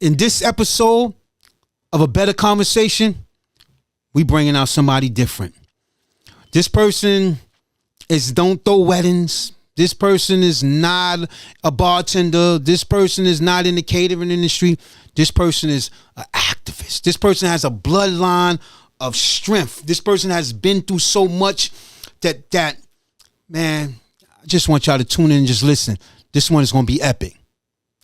In this episode of A Better Conversation, we bringing out somebody different. This person don't throw weddings. This person is not a bartender. This person is not in the catering industry. This person is an activist. This person has a bloodline of strength. This person has been through so much that man, I just want y'all to tune in and just listen. This one is going to be epic.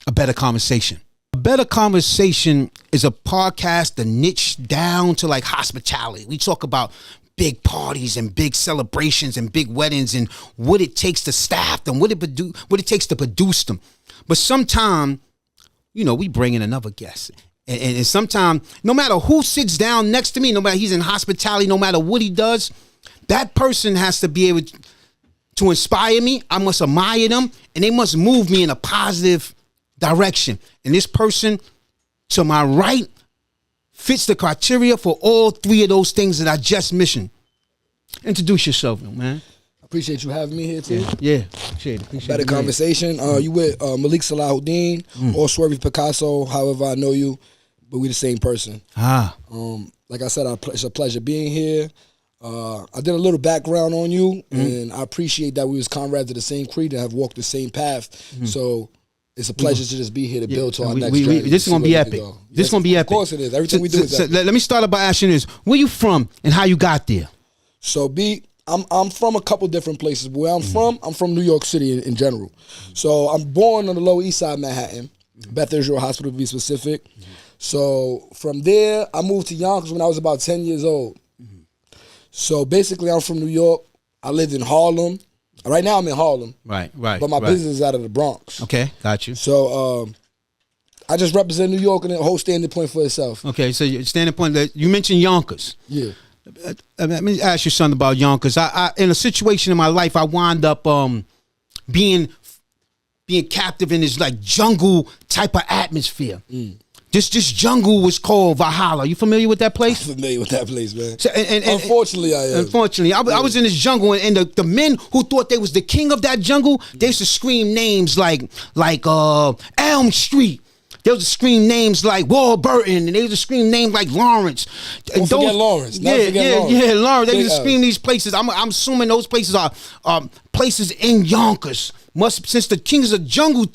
A Better Conversation. A Better Conversation is a podcast that niche down to like hospitality. We talk about big parties and big celebrations and big weddings and what it takes to staff them, what it takes to produce them. But sometimes, we bring in another guest. And sometimes, no matter who sits down next to me, no matter he's in hospitality, no matter what he does, that person has to be able to inspire me. I must admire them, and they must move me in a positive direction. And this person to my right fits the criteria for all three of those things that I just mentioned. Introduce yourself, man. Appreciate you having me here too. Yeah, appreciate it. Better Conversation. You with Malik Salahuddin or Swerve Passico, however I know you, but we the same person. Like I said, it's a pleasure being here. I did a little background on you, and I appreciate that we was comrades of the same creed and have walked the same path. So it's a pleasure to just be here to build to our next journey. This is going to be epic. This is going to be epic. Of course it is. Everything we do is epic. Let me start by asking this. Where you from and how you got there? So, I'm from a couple different places. But where I'm from New York City in general. So I'm born on the Lower East Side of Manhattan, Beth Israel Hospital to be specific. So from there, I moved to Yonkers when I was about 10 years old. So basically, I'm from New York. I lived in Harlem. Right now, I'm in Harlem. Right. But my business is out of the Bronx. Okay, got you. So I just represent New York and the whole standing point for itself. Okay, so your standing point, you mentioned Yonkers. Yeah. Let me ask you something about Yonkers. I in a situation in my life, I wound up being captive in this like jungle type of atmosphere. This jungle was called Valhalla. You familiar with that place? I'm familiar with that place, man. So, and unfortunately, I am. Unfortunately, I was in this jungle, and the men who thought they was the king of that jungle, they used to scream names like Elm Street. They used to scream names like Warburton, and they used to scream names like Lawrence. Don't forget Lawrence. Lawrence. Lawrence. They used to scream these places. I'm assuming those places are places in Yonkers. Since the kings of the jungle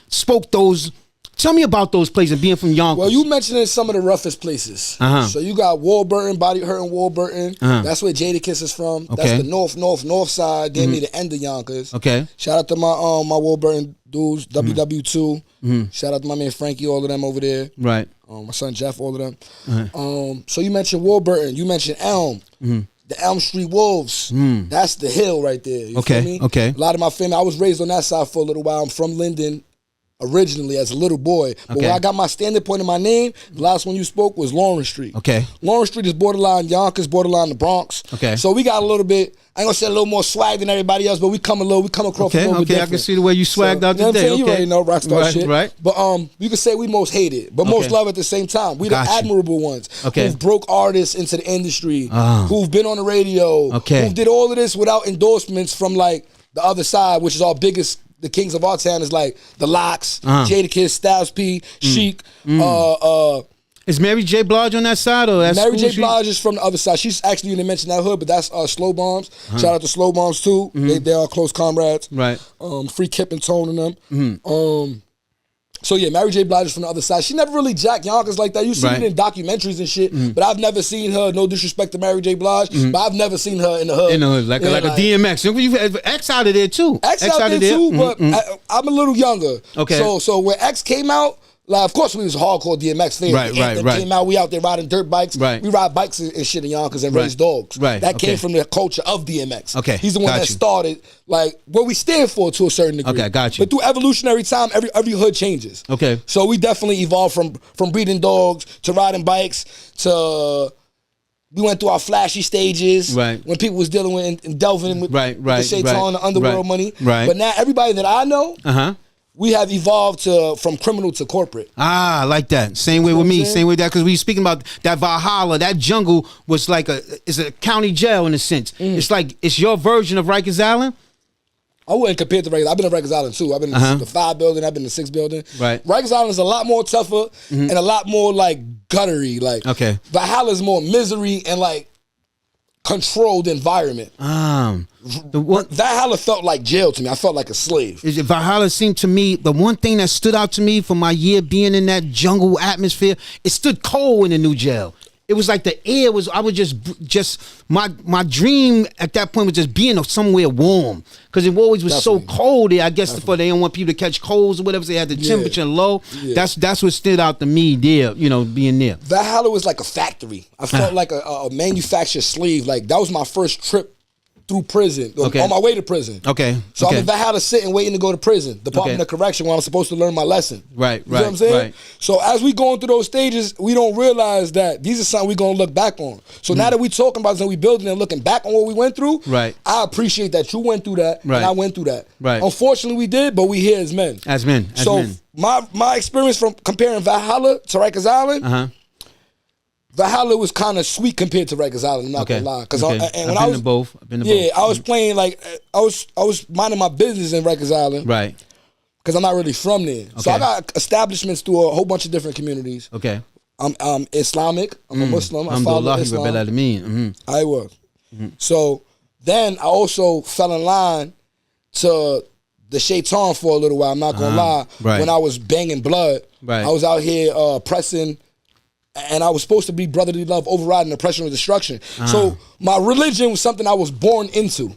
spoke those. Tell me about those places, being from Yonkers. Well, you mentioned some of the roughest places. So you got Warburton, Body Hurt and Warburton. That's where Jadakiss is from. Okay. That's the north side. Gave me the end of Yonkers. Okay. Shout out to my Warburton dudes, WW2. Shout out to my man Frankie, all of them over there. Right. My son Jeff, all of them. So you mentioned Warburton. You mentioned Elm. The Elm Street Wolves. That's the hill right there. You feel me? Okay. A lot of my family, I was raised on that side for a little while. I'm from Linden originally as a little boy. But when I got my standing point in my name, the last one you spoke was Lawrence Street. Okay. Lawrence Street is borderline Yonkers, borderline the Bronx. Okay. So we got a little bit, I ain't gonna say a little more swag than everybody else, but we come across a little bit different. I can see the way you swagged out today. You already know rockstar shit. Right. But you can say we most hated, but most love at the same time. We the admirable ones who've broke artists into the industry, who've been on the radio, who did all of this without endorsements from like the other side, which is our biggest. The kings of our town is like the Locks, Jadakiss, Styles P, Chic. Is Mary J. Blige on that side, or that's Mary J. Blige is from the other side. She's actually, you didn't mention that hood, but that's Slow Bombs. Shout out to Slow Bombs too. They are close comrades. Right. Free Kip and Tone and them. So yeah, Mary J. Blige is from the other side. She never really jacked Yonkers like that. You see it in documentaries and shit, but I've never seen her. No disrespect to Mary J. Blige, but I've never seen her in the hood. In the hood, like a DMX. You X out of there too. X out there too, but I'm a little younger. Okay. So when X came out. Like, of course, we was hardcore DMX fans. Right. Came out, we out there riding dirt bikes. Right. We ride bikes and shit in Yonkers and raise dogs. Right. That came from the culture of DMX. Okay. He's the one that started, like, what we stand for to a certain degree. Okay, got you. But through evolutionary time, every hood changes. Okay. So we definitely evolved from breeding dogs to riding bikes to... We went through our flashy stages when people was dealing with and delving with the shaitan, the underworld money. Right. But now everybody that I know... We have evolved from criminal to corporate. I like that. Same way with me. Same way with that, because we speaking about that Valhalla. That jungle was like it's a county jail in a sense. It's like it's your version of Rikers Island. I wouldn't compare it to Rikers. I've been to Rikers Island too. I've been in the 5 building. I've been in the 6 building. Right. Rikers Island is a lot more tougher and a lot more like guttery. Like Valhalla is more misery and like controlled environment. Valhalla felt like jail to me. I felt like a slave. Valhalla seemed to me, the one thing that stood out to me from my year being in that jungle atmosphere, it stood cold in the new jail. It was like the air was, I was just my dream at that point was just being somewhere warm. Because it always was so cold there. I guess for they don't want people to catch colds or whatever, so they had the temperature low. Yeah. That's what stood out to me there, you know, being there. Valhalla was like a factory. I felt like a manufactured slave. Like that was my first trip through prison, on my way to prison. So I'm in Valhalla sitting, waiting to go to prison, Department of Correction, where I'm supposed to learn my lesson. Right, you know what I'm saying? So as we going through those stages, we don't realize that these are something we're going to look back on. So now that we talking about this and we building and looking back on what we went through, I appreciate that you went through that and I went through that. Unfortunately, we did, but we here as men. So my experience from comparing Valhalla to Rikers Island, Valhalla was kind of sweet compared to Rikers Island. I'm not gonna lie, because when I was both. I was playing like I was minding my business in Rikers Island, because I'm not really from there. So I got establishments through a whole bunch of different communities. I'm Islamic. I'm a Muslim. I follow Islam. I was. So then I also fell in line to the shaitan for a little while. I'm not gonna lie. When I was banging blood, I was out here pressing. And I was supposed to be brotherly love overriding oppression and destruction. So my religion was something I was born into,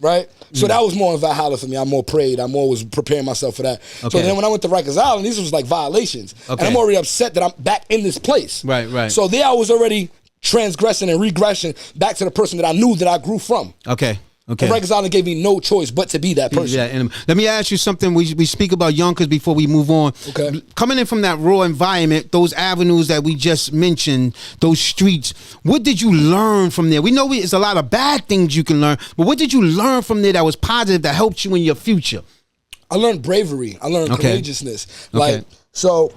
right? So that was more in Valhalla for me. I more prayed. I more was preparing myself for that. So then when I went to Rikers Island, these was like violations. And I'm already upset that I'm back in this place. So there I was already transgressing and regressing back to the person that I knew that I grew from. And Rikers Island gave me no choice but to be that person. And let me ask you something. We speak about Yonkers before we move on. Coming in from that raw environment, those avenues that we just mentioned, those streets, what did you learn from there? We know it's a lot of bad things you can learn, but what did you learn from there that was positive that helped you in your future? I learned bravery. I learned courageousness. Like, so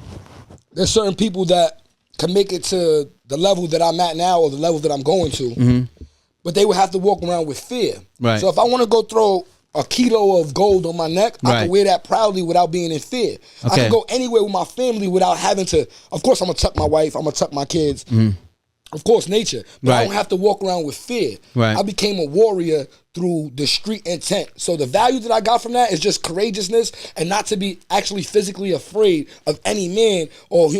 there's certain people that can make it to the level that I'm at now or the level that I'm going to. But they would have to walk around with fear. So if I want to go throw a kilo of gold on my neck, I can wear that proudly without being in fear. I can go anywhere with my family without having to, of course I'm going to tuck my wife, I'm going to tuck my kids. Of course, nature. But I don't have to walk around with fear. I became a warrior through the street intent. So the value that I got from that is just courageousness and not to be actually physically afraid of any man or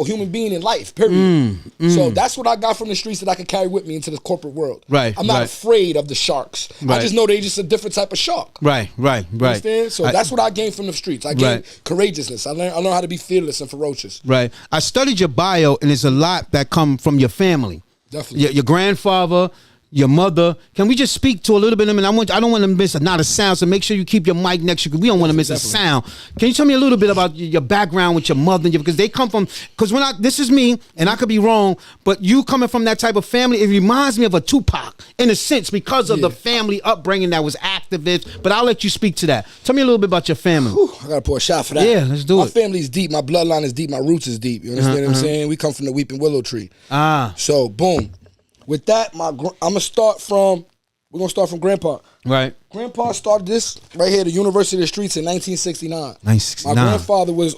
human being in life, period. So that's what I got from the streets that I can carry with me into the corporate world. I'm not afraid of the sharks. I just know they're just a different type of shark. You understand? So that's what I gained from the streets. I gained courageousness. I learned how to be fearless and ferocious. I studied your bio, and there's a lot that come from your family. Definitely. Your grandfather, your mother. Can we just speak to a little bit of them? And I don't want to miss not a sound, so make sure you keep your mic next to you, because we don't want to miss a sound. Can you tell me a little bit about your background with your mother? Because they come from, because this is me, and I could be wrong, but you coming from that type of family, it reminds me of a Tupac, in a sense, because of the family upbringing that was activist. But I'll let you speak to that. Tell me a little bit about your family. I got to pour a shot for that. Yeah, let's do it. My family's deep. My bloodline is deep. My roots is deep. You understand what I'm saying? We come from the weeping willow tree. So, boom. With that, we're gonna start from Grandpa. Grandpa started this right here, the University of the Streets, in 1969. My grandfather was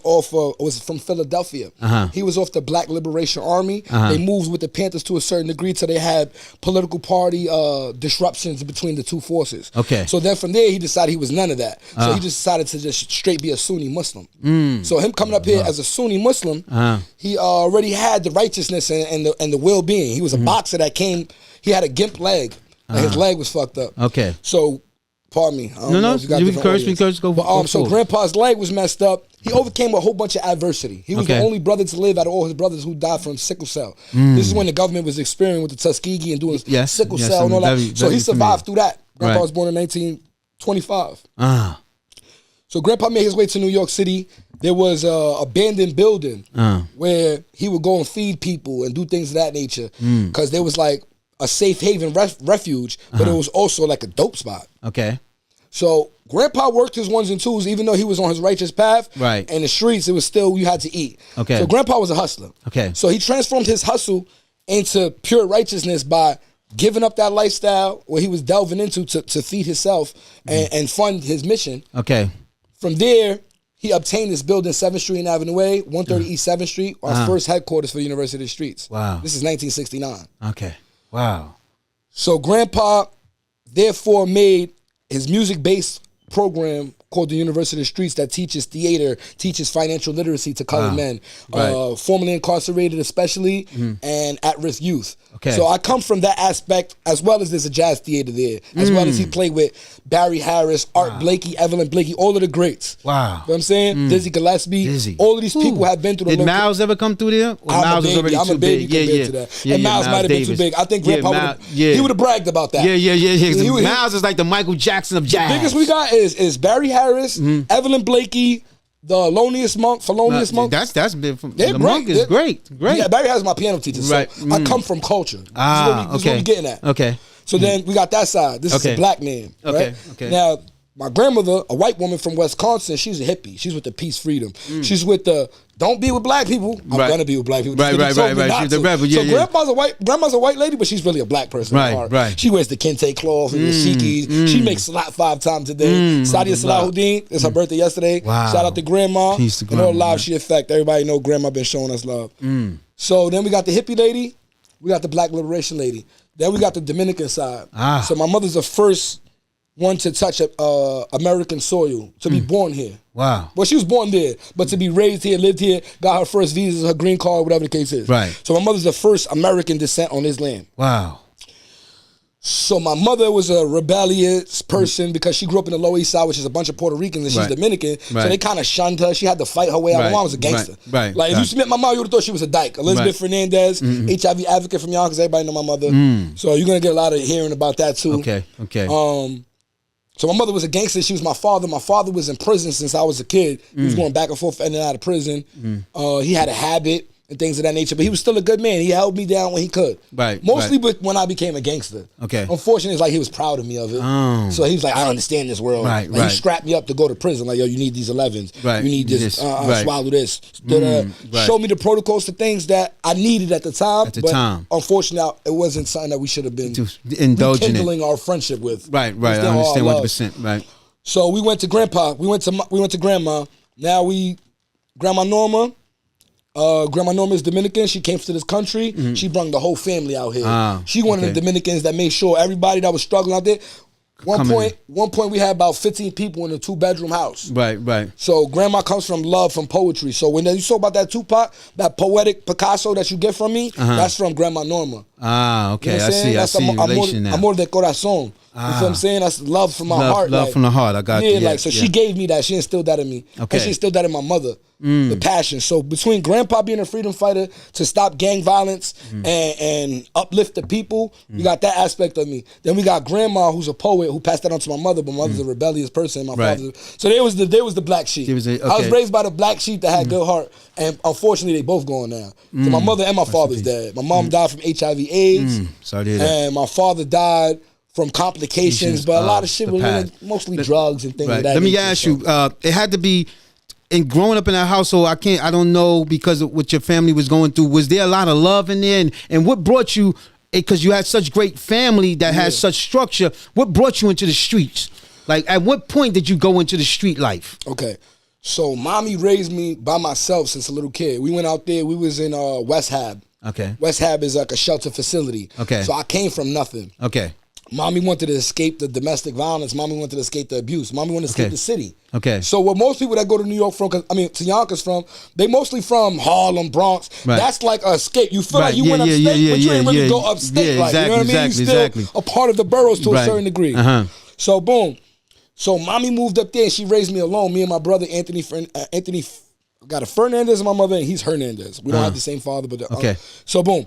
from Philadelphia. He was off the Black Liberation Army. They moved with the Panthers to a certain degree, so they had political party disruptions between the two forces. So then from there, he decided he was none of that. So he just decided to just straight be a Sunni Muslim. So him coming up here as a Sunni Muslim, he already had the righteousness and the well-being. He was a boxer that came. He had a gimp leg. His leg was fucked up. So, pardon me. No, you can curse, go. But, so Grandpa's leg was messed up. He overcame a whole bunch of adversity. He was the only brother to live out of all his brothers who died from sickle cell. This is when the government was experimenting with the Tuskegee and doing sickle cell and all that. So he survived through that. Grandpa was born in 1925. So Grandpa made his way to New York City. There was a abandoned building where he would go and feed people and do things of that nature, because there was like a safe haven refuge, but it was also like a dope spot. So Grandpa worked his ones and twos, even though he was on his righteous path. In the streets, it was still, you had to eat. So Grandpa was a hustler. So he transformed his hustle into pure righteousness by giving up that lifestyle where he was delving into to feed himself and fund his mission. Okay. From there, he obtained this building, 7th Street and Avenue A, 130 East 7th Street, our first headquarters for University of the Streets. Wow. This is 1969. Okay. Wow. So Grandpa, therefore, made his music-based program called the University of the Streets that teaches theater, teaches financial literacy to colored men, formerly incarcerated especially, and at-risk youth. Okay. So I come from that aspect, as well as there's a jazz theater there, as well as he played with Barry Harris, Art Blakey, Evelyn Blakey, all of the greats. Wow. You know what I'm saying? Dizzy Gillespie. Dizzy. All of these people have been through the Did Miles ever come through there? Or Miles was already I'm too a baby big? compared to that. And Miles might have been too big. I think Grandpa he would have bragged about that. Yeah. Miles is like the Michael Jackson of jazz. The biggest we got is Barry Harris, Evelyn Blakey, the Loneliest Monk, Felonious Monk. That's been from They're the Monk is great. Yeah, Barry Harris is my piano teacher. So Right. I come from culture. This is what we getting at. Okay. So then we got that side. This is a black man. Right? Okay. Now, my grandmother, a white woman from Wisconsin, she's a hippie. She's with the peace freedom. She's with the don't be with black people. I'm gonna be with black people. Right. She's the rebel. So grandma's a white lady, but she's really a black person. Right. She wears the kente cloth and the shikis. She makes salat 5 times a day. Sadia Salahuddin, it's her birthday yesterday. Wow. Shout out to grandma. Peace to and her grandma, lives she affect. Everybody know grandma been showing us love. So then we got the hippie lady. We got the black liberation lady. Then we got the Dominican side. So my mother's the first one to touch American soil, to be born here. Wow. Well, she was born there, but to be raised here, lived here, got her first visa, her green card, whatever the case is. Right. So my mother's the first American descent on this land. Wow. So my mother was a rebellious person because she grew up in the Lower East Side, which is a bunch of Puerto Ricans, and she's Dominican. So they kind of shunned her. She had to fight her way out. My mom was a gangster. Like, if you met my mom, you would have thought she was a dyke. Elizabeth Fernandez, HIV advocate from Yonkers. Everybody know my mother. So you're going to get a lot of hearing about that, too. Okay. So my mother was a gangster. She was my father. My father was in prison since I was a kid. He was going back and forth in and out of prison. He had a habit and things of that nature, but he was still a good man. He held me down when he could. Mostly but when I became a gangster. Unfortunately, it's like he was proud of me of it. So he was like, I don't understand this world. He strapped me up to go to prison. Like, yo, you need these 11s. You need this. Swallow this. Show me the protocols to things that I needed at the time. Unfortunately, it wasn't something that we should have been rekindling our friendship with. Right. I understand 100%. Right. So we went to Grandpa. We went to Grandma. Now Grandma Norma. Grandma Norma is Dominican. She came to this country. She brought the whole family out here. She one of the Dominicans that made sure everybody that was struggling out there. One point we had about 15 people in a 2-bedroom house. Right. So grandma comes from love, from poetry. So when you saw about that Tupac, that poetic PIcasso that you get from me, that's from Grandma Norma. Okay. You know I see relation now. Amor de corazón. You feel what I'm saying? That's love from my heart. Love from the heart. I got you. Yeah, she gave me that. She instilled that in me. And she instilled that in my mother. The passion. So between Grandpa being a freedom fighter to stop gang violence and uplift the people, you got that aspect of me. Then we got Grandma, who's a poet, who passed that on to my mother, but my mother's a rebellious person. My father. So there was the black sheep. I was raised by the black sheep that had good heart, and unfortunately they both gone now. So my mother and my father's dead. My mom died from HIV/AIDS, Sorry to hear that. and my father died from complications, but a lot of shit was mostly drugs and things like that. Let me ask you, it had to be, in growing up in that household, I don't know, because of what your family was going through, was there a lot of love in there? And what brought you, because you had such great family that had such structure, what brought you into the streets? Like, at what point did you go into the street life? Okay. So mommy raised me by myself since a little kid. We went out there, we was in West Hab. Okay. West Hab is like a shelter facility. Okay. So I came from nothing. Okay. Mommy wanted to escape the domestic violence. Mommy wanted to escape the abuse. Mommy wanted to escape the city. Okay. So what most people that go to New York from, to Yonkers from, they mostly from Harlem, Bronx. Right. That's like a escape. You feel like you went upstate, but you ain't really go upstate. Yeah, exactly, you know what I mean? You still a part of the boroughs to a certain degree. So boom. So mommy moved up there and she raised me alone. Me and my brother Anthony got a Fernandez in my mother, and he's Hernandez. We don't have the same father, but so boom.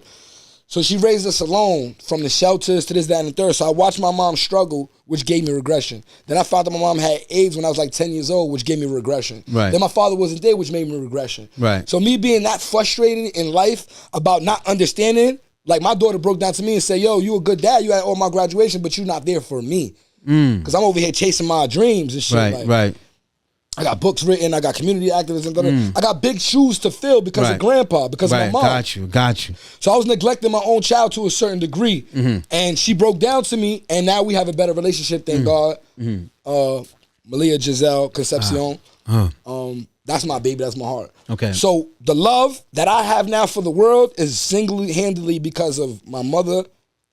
So she raised us alone from the shelters to this, that, and the third. So I watched my mom struggle, which gave me regression. Then I found out my mom had AIDS when I was like 10 years old, which gave me regression. Right. Then my father wasn't there, which made me regression. Right. So me being that frustrated in life about not understanding, like my daughter broke down to me and said, yo, you a good dad, you had all my graduation, but you're not there for me. Because I'm over here chasing my dreams and shit. Right. I got books written. I got community activism. I got big shoes to fill because of grandpa, because of my mom. Got you. So I was neglecting my own child to a certain degree. And she broke down to me, and now we have a better relationship, thank God. Malia Giselle Concepcion. That's my baby. That's my heart. Okay. So the love that I have now for the world is single-handedly because of my mother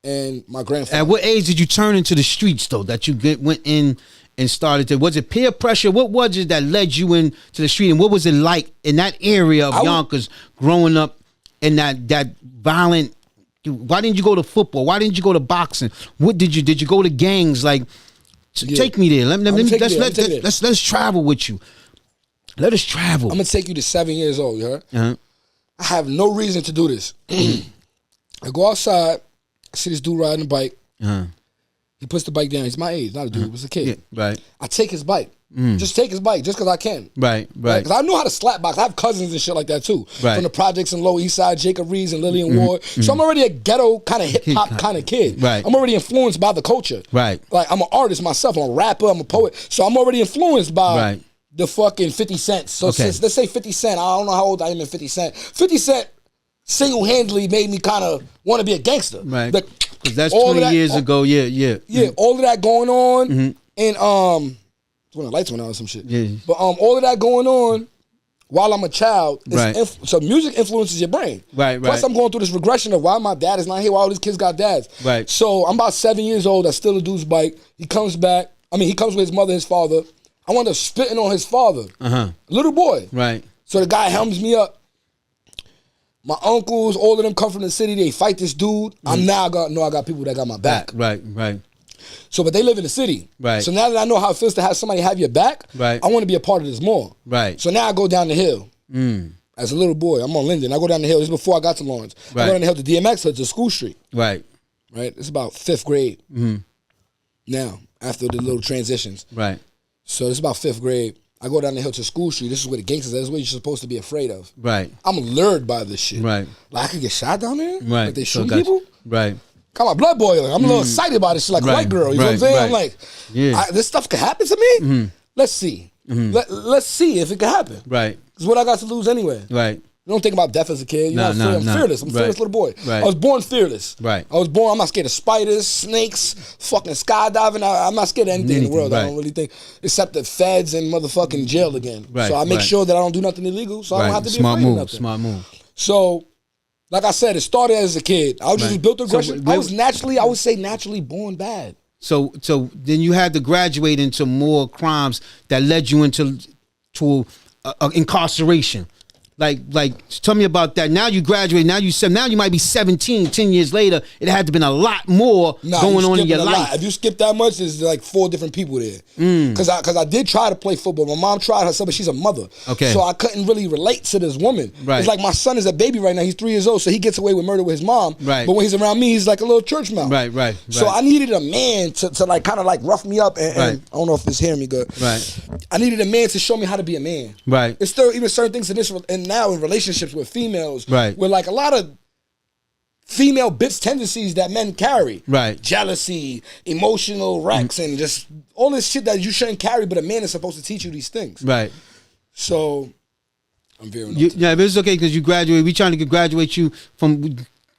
and my grandfather. At what age did you turn into the streets, though, that you went in and started to, was it peer pressure? What was it that led you into the street? And what was it like in that area of Yonkers growing up in that violent, why didn't you go to football? Why didn't you go to boxing? What did you go to gangs? Like, take me there. Let's travel with you. Let us travel. I'm going to take you to 7 years old, you heard? I have no reason to do this. I go outside, I see this dude riding a bike. He puts the bike down. He's my age, not a dude, he's a kid. Yeah, right. I take his bike. Just take his bike, just because I can. Right. Because I know how to slap box. I have cousins and shit like that too. Right. From the projects in Lower East Side, Jacob Reeves and Lillian Ward. So I'm already a ghetto kind of hip hop kind of kid. Right. I'm already influenced by the culture. Right. Like, I'm an artist myself. I'm a rapper. I'm a poet. So I'm already influenced by the fucking 50 Cent. So since, let's say 50 Cent, I don't know how old I am in 50 Cent. 50 Cent single-handedly made me kind of want to be a gangster. Right. Because that's 20 years ago. Yeah, all of that going on. And when the lights went out or some shit. Yeah. But all of that going on while I'm a child. So music influences your brain. Right. Plus I'm going through this regression of why my dad is not here, why all these kids got dads. Right. So I'm about 7 years old. I steal a dude's bike. He comes back. He comes with his mother and his father. I wound up spitting on his father. Little boy. Right. So the guy helms me up. My uncles, all of them come from the city. They fight this dude. I got people that got my back. Right. So, but they live in the city. Right. So now that I know how it feels to have somebody have your back, I want to be a part of this more. Right. So now I go down the hill. As a little boy, I'm on Linden. I go down the hill. This is before I got to Lawrence. I go down the hill to DMX Hood to School Street. Right. It's about 5th grade. Now, after the little transitions. Right. So it's about 5th grade. I go down the hill to School Street. This is where the gangsters are. This is what you're supposed to be afraid of. Right. I'm lured by this shit. Right. Like, I could get shot down there? Right. Like, they shoot people? Right. Got my blood boiling. I'm a little excited about this shit, like a white girl. You know what I'm saying? I'm like, this stuff could happen to me? Let's see. Let's see if it could happen. Right. Because what I got to lose anyway. Right. You don't think about death as a kid. You know, I'm fearless. I'm a fearless little boy. Right. I was born fearless. Right. I'm not scared of spiders, snakes, fucking skydiving. I'm not scared of anything in the world. I don't really think, except the feds and motherfucking jail again. Right. So I make sure that I don't do nothing illegal, so I don't have to be afraid of nothing. Smart move. So, like I said, it started as a kid. I was just built aggression. I was naturally, I would say naturally born bad. So then you had to graduate into more crimes that led you into incarceration. Like, tell me about that. Now you graduate. Now you might be 17. 10 years later, it had to been a lot more going on in your life. If you skip that much, there's like 4 different people there. Because I did try to play football. My mom tried herself, but she's a mother. Okay. So I couldn't really relate to this woman. Right. It's like my son is a baby right now. He's 3 years old, so he gets away with murder with his mom. Right. But when he's around me, he's like a little church mouse. Right. So I needed a man to like kind of like rough me up. And I don't know if it's hearing me good. Right. I needed a man to show me how to be a man. Right. It's still even certain things in this, and now in relationships with females, right, with like a lot of female bitch tendencies that men carry, right, jealousy, emotional wrecks, and just all this shit that you shouldn't carry, but a man is supposed to teach you these things, right. So I'm veering but it's okay because you graduate. We trying to graduate you from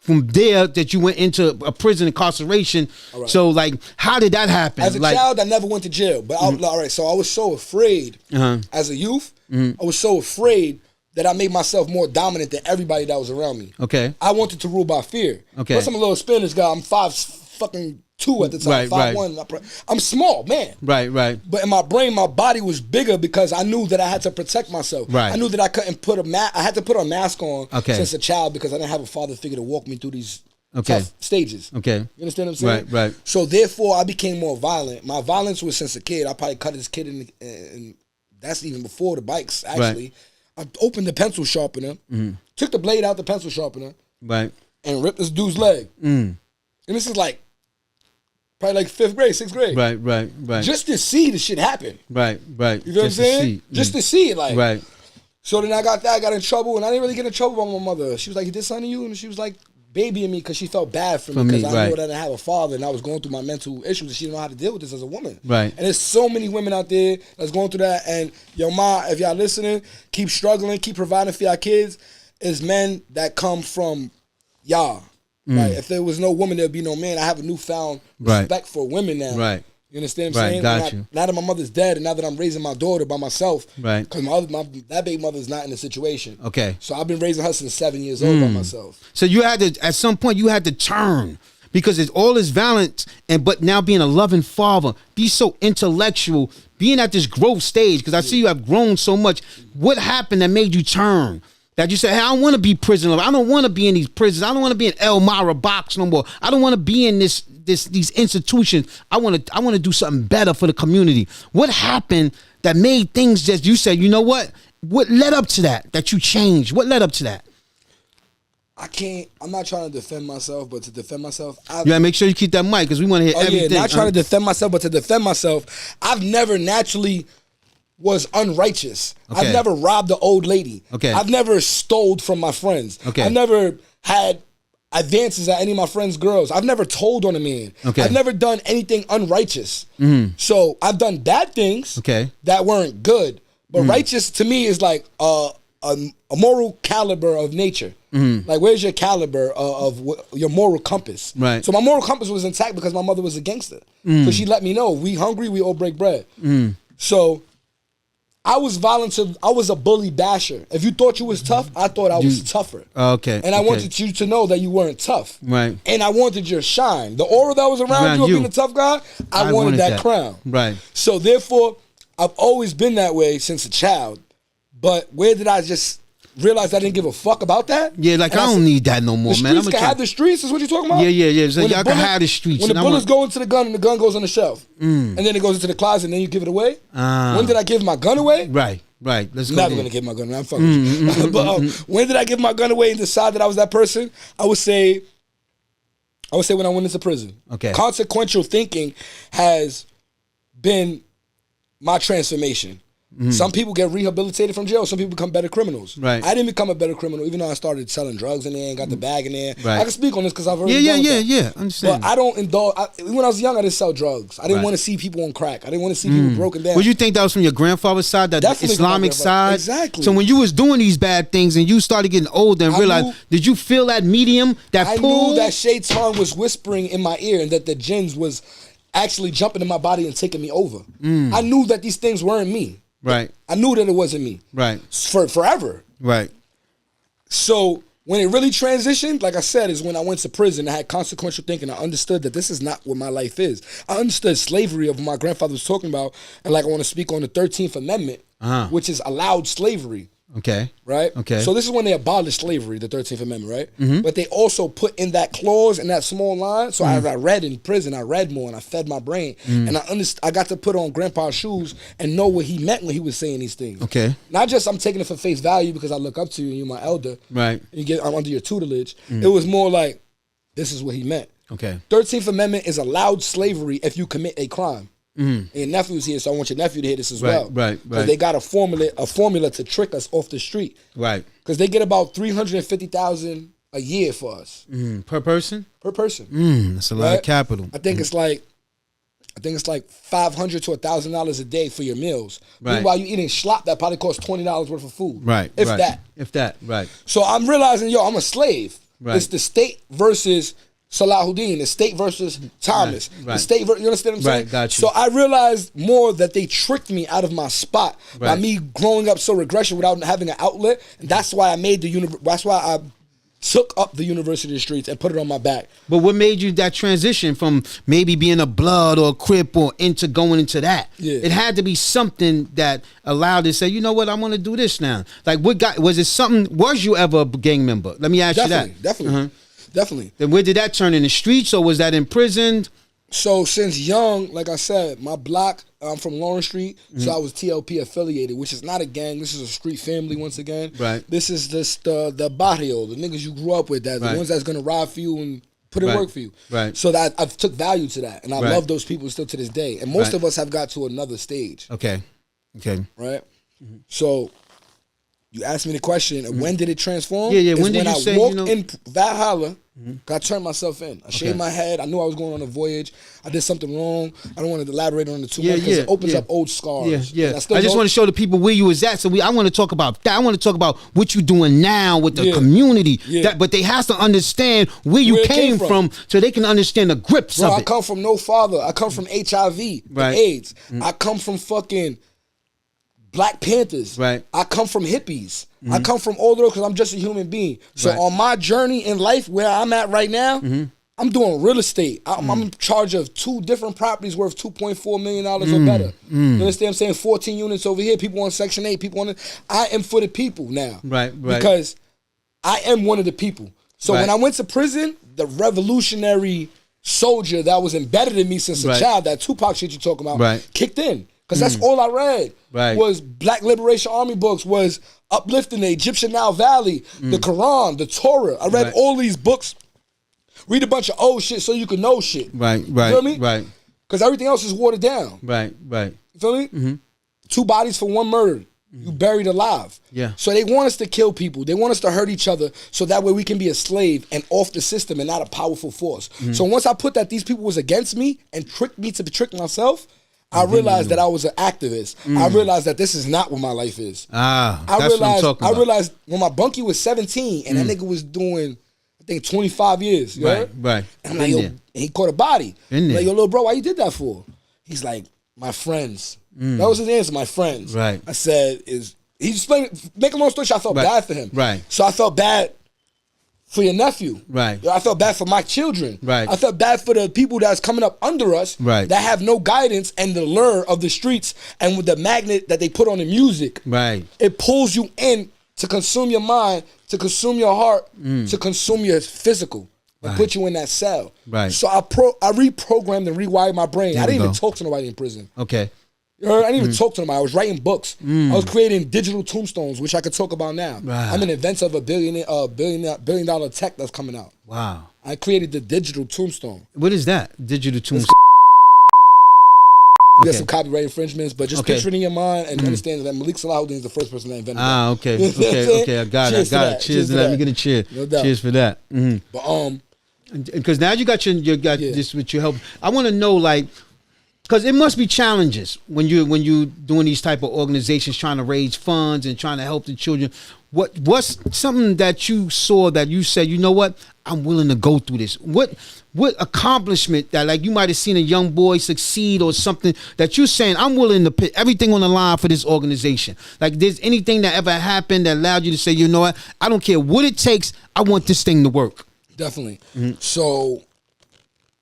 there that you went into a prison incarceration. Right. So like, how did that happen? As a child, I never went to jail, but all right. So I was so afraid as a youth. I was so afraid that I made myself more dominant than everybody that was around me. Okay. I wanted to rule by fear. Okay. Plus I'm a little Spanish guy. I'm 5'2" at the time. Right, 5'1". I'm small, man. Right. But in my brain, my body was bigger because I knew that I had to protect myself. Right. I knew that I couldn't put I had to put a mask on since a child because I didn't have a father figure to walk me through these tough stages. Okay. You understand what I'm saying? Right. So therefore, I became more violent. My violence was since a kid. I probably cut this kid in that's even before the bikes, actually. Right. I opened the pencil sharpener, took the blade out the pencil sharpener, right, and ripped this dude's leg. And this is like probably like 5th grade, 6th grade. Right. Just to see the shit happen. Right. You know what I'm saying? Just to see it, like. Right. So then I got in trouble, and I didn't really get in trouble by my mother. She was like, "He did something to you?" And she was like, babying me because she felt bad for me because I right. knew that I didn't have a father and I was going through my mental issues and she didn't know how to deal with this as a woman. Right. And there's so many women out there that's going through that. And yo, ma, if y'all listening, keep struggling, keep providing for y'all kids. It's men that come from y'all. Right. If there was no woman, there'd be no man. I have a newfound respect for women now. Right. You understand what I'm saying? Got you. Now that my mother's dead and now that I'm raising my daughter by myself, Right. because that baby mother's not in the situation. Okay. So I've been raising her since 7 years old by myself. So you had to, at some point, you had to turn because it's all this violence, but now being a loving father, be so intellectual, being at this growth stage, because I see you have grown so much. What happened that made you turn? That you said, hey, I don't want to be prisoner. I don't want to be in these prisons. I don't want to be in Elmira box no more. I don't want to be in these institutions. I want to do something better for the community. What happened that made things just, you said, you know what? What led up to that you changed? What led up to that? I'm not trying to defend myself, but to defend myself, You gotta make sure you keep that mic because we want to hear everything. Yeah, not trying to defend myself, but to defend myself, I've never naturally was unrighteous. Okay. I've never robbed an old lady. Okay. I've never stole from my friends. Okay. I've never had advances at any of my friends' girls. I've never told on a man. Okay. I've never done anything unrighteous. So I've done bad things that weren't good. But righteous to me is like a moral caliber of nature. Like, where's your caliber of your moral compass? Right. So my moral compass was intact because my mother was a gangster. So she let me know, we hungry, we all break bread. So I was volunteer. I was a bully basher. If you thought you was tough, I thought I was tougher. Okay. And I wanted you to know that you weren't tough. Right. And I wanted your shine. The aura that was around you of being a tough guy, I wanted that crown. Right. So therefore, I've always been that way since a child. But where did I just realize I didn't give a fuck about that? Yeah, like, I don't need that no more, the man. streets can have the streets, is what you're talking about? Yeah. So y'all can have the streets. When the bullets go into the gun and the gun goes on the shelf, and then it goes into the closet and then you give it away. When did I give my gun away? Right. Let's go. Never gonna give my gun away. I'm fucking with you. But when did I give my gun away and decide that I was that person? I would say when I went into prison. Okay. Consequential thinking has been my transformation. Some people get rehabilitated from jail. Some people become better criminals. Right. I didn't become a better criminal, even though I started selling drugs in there and got the bag in there. Right. I can speak on this because I've already done that. Yeah. Understand. But I don't indulge. When I was young, I didn't sell drugs. I didn't want to see people on crack. I didn't want to see people broken down. Would you think that was from your grandfather's side, that Definitely Islamic side? Exactly. So when you was doing these bad things and you started getting older and realized, did you feel that medium, that pull? I knew that Shaitan was whispering in my ear and that the jinns was actually jumping in my body and taking me over. I knew that these things weren't me. Right. I knew that it wasn't me. Right. For forever. Right. So when it really transitioned, like I said, is when I went to prison. I had consequential thinking. I understood that this is not what my life is. I understood slavery of what my grandfather was talking about. And like I want to speak on the 13th Amendment, which is allowed slavery. Okay. Right? Okay. So this is when they abolished slavery, the 13th Amendment, right? But they also put in that clause in that small line. So as I read in prison, I read more and I fed my brain. And I got to put on Grandpa's shoes and know what he meant when he was saying these things. Okay. Not just I'm taking it for face value because I look up to you and you're my elder. Right. And I'm under your tutelage. It was more like, this is what he meant. Okay. 13th Amendment is allowed slavery if you commit a crime. And your nephew's here, so I want your nephew to hear this as well. Right. Because they got a formula to trick us off the street. Right. Because they get about $350,000 a year for us. Per person? Per person. That's a lot of capital. I think it's like $500 to $1,000 a day for your meals. Right. Meanwhile, you eating slop that probably costs $20 worth of food. Right. If that. Right. So I'm realizing, I'm a slave. Right. It's the state versus Salahuddin, the state versus Thomas. Right. The state you understand what I'm saying? Right, got you. So I realized more that they tricked me out of my spot by me growing up so regression without having an outlet. And that's why I made that's why I took up the university streets and put it on my back. But what made you that transition from maybe being a blood or a crip or into going into that? Yeah. It had to be something that allowed you to say, you know what, I want to do this now. Like, was it something, was you ever a gang member? Let me ask you that. Definitely. Then where did that turn, in the streets or was that in prison? So since young, like I said, my block, I'm from Lawrence Street, so I was TLP affiliated, which is not a gang. This is a street family once again. Right. This is just the barrio, the niggas you grew up with, the ones that's gonna ride for you and put in work for you. Right. So that I've took value to that, and I love those people still to this day. And most of us have got to another stage. Okay. Right. So you asked me the question, when did it transform? Yeah, It's when did you I say, walked in Valhalla, I turned myself in. I shaved Okay. my head. I knew I was going on a voyage. I did something wrong. I don't want to elaborate on it too much Yeah, because yeah, it opens yeah. up old scars. Yeah. And I still just don't- want to show the people where you was at. So I want to talk about that. I want to talk about what you're doing now with the Yeah. community. Yeah. But they have to understand where you Where it came came from so they can understand the grips Bro, of I it. come from no father. I come from HIV, Right. and AIDS. I come from fucking Black Panthers. Right. I come from hippies. I come from all those because I'm just a human being. So Right. on my journey in life, where I'm at right now, I'm doing real estate. I'm in charge of 2 different properties worth $2.4 million or better. You understand what I'm saying? 14 units over here. People on Section 8. People on it. I am for the people now. Right. Because I am one of the people. So Right. when I went to prison, the revolutionary soldier that was embedded in me since a Right. child, that Tupac shit you talking about, Right. kicked in. Because that's all I read. Right. Was Black Liberation Army books, was uplifting the Egyptian Nile Valley, the Quran, the Torah. I read Right. all these books. Read a bunch of old shit so you can know shit. Right. You feel me? Right. Because everything else is watered down. Right. You feel me? 2 bodies for 1 murder. You buried alive. Yeah. So they want us to kill people. They want us to hurt each other so that way we can be a slave and off the system and not a powerful force. So once I put that these people was against me and tricked me to trick myself, I realized that I was an activist. I realized that this is not what my life is. That's I what I'm realized talking about. I realized when my bunkie was 17 and that nigga was doing, I think, 25 years. You heard? Right. And I'm like, yo, and he caught a body. In there. Like, yo, little bro, why you did that for? He's like, my friends. That was his answer, my friends. Right. I said, he explained, make a long story short, I felt Right. bad for him. Right. So I felt bad for your nephew. Right. I felt bad for my children. Right. I felt bad for the people that's coming up under us Right. that have no guidance and the lure of the streets and with the magnet that they put on the music. Right. It pulls you in to consume your mind, to consume your heart, to consume your physical, and Right. put you in that cell. Right. So I reprogrammed and rewired my brain. There I we didn't even go. talk to nobody in prison. Okay. You heard? I didn't even talk to them. I was writing books. I was creating digital tombstones, which I could talk about now. Wow. I'm an inventor of a billion dollar tech that's coming out. Wow. I created the digital tombstone. What is that? Digital tombstone. We got Okay. some copyright infringements, but just Okay. picture it in your mind and understand that Malik Salahuddin is the first person that invented Ah, that. okay. You know what I'm saying? Okay. I got Cheers it. to that. Cheers to that. Let me get a cheer. No doubt. Cheers for that. But Because now you got Yeah. this with your help. I want to know, like, because it must be challenges when you doing these type of organizations, trying to raise funds and trying to help the children. What's something that you saw that you said, you know what, I'm willing to go through this? What accomplishment that, like, you might have seen a young boy succeed or something that you're saying, I'm willing to put everything on the line for this organization? Like, there's anything that ever happened that allowed you to say, you know what, I don't care what it takes, I want this thing to work. definitely. So